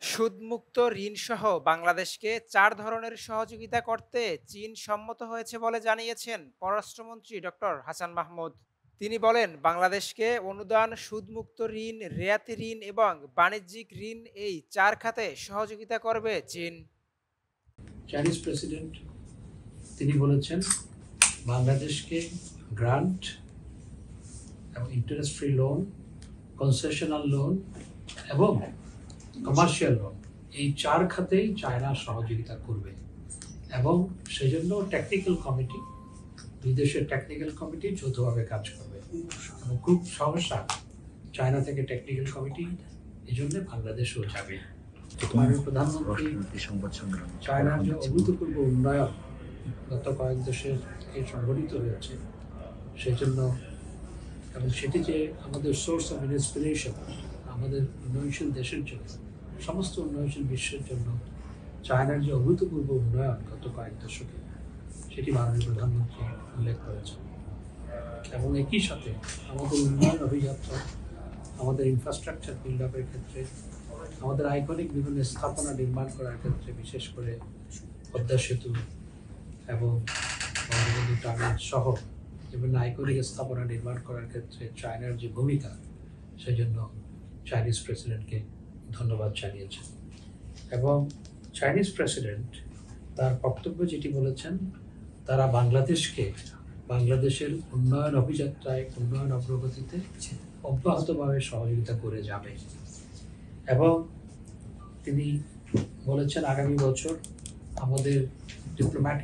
সুদমুক্ত ঋণসহ বাংলাদেশকে ৪ ধরনের সহযোগিতা করতে চীন সম্মত হয়েছে বলে জানিয়েছেন পররাষ্ট্রমন্ত্রী ডক্টর হাসান মাহমুদ। তিনি বলেন, বাংলাদেশকে অনুদান, সুদমুক্ত ঋণ, রেয়াতি ঋণ এবং বাণিজ্যিক ঋণ এই ৪ খাতে সহযোগিতা করবে চীন। চাইনিজ প্রেসিডেন্ট তিনি বলেছেন বাংলাদেশকে গ্রান্ট এবং interest free loan, concessional loan এবং কমার্শিয়াল লোন এই ৪ খাতেই চায়না সহযোগিতা করবে এবং সেজন্য টেকনিক্যাল কমিটি, দুই দেশের টেকনিক্যাল কমিটি যৌথভাবে কাজ করবে এবং খুব সহসা চায়না থেকে টেকনিক্যাল কমিটি এই জন্য বাংলাদেশও যাবে। মাননীয় প্রধানমন্ত্রী চায়নার যে অভূতপূর্ব উন্নয়ন গত কয়েক দেশের থেকে সংঘটিত হয়েছে সেজন্য এবং সেটি যে আমাদের সোর্স অফ ইন্সপিরেশন, আমাদের উন্নয়নশীল দেশের জন্য, সমস্ত উন্নয়নশীল বিশ্বের জন্য চায়নার যে অভূতপূর্ব উন্নয়ন গত কয়েক দশকে সেটি মাননীয় প্রধানমন্ত্রী উল্লেখ করেছেন এবং একই সাথে আমাদের উন্নয়ন অভিযাত্রা, আমাদের ইনফ্রাস্ট্রাকচার বিল্ড আপের ক্ষেত্রে, আমাদের আইকনিক বিভিন্ন স্থাপনা নির্মাণ করার ক্ষেত্রে, বিশেষ করে পদ্মা সেতু এবং বঙ্গবন্ধু টানেল সহ বিভিন্ন আইকনিক স্থাপনা নির্মাণ করার ক্ষেত্রে চায়নার যে ভূমিকা, সেজন্য চাইনিজ প্রেসিডেন্টকে ধন্যবাদ জানিয়েছেন। এবং চাইনিজ প্রেসিডেন্ট তার বক্তব্য যেটি বলেছেন, তারা বাংলাদেশকে বাংলাদেশের উন্নয়ন অভিযাত্রায়, উন্নয়ন অগ্রগতিতে অব্যাহতভাবে সহযোগিতা করে যাবে এবং তিনি বলেছেন আগামী বছর আমাদের ডিপ্লোম্যাটিক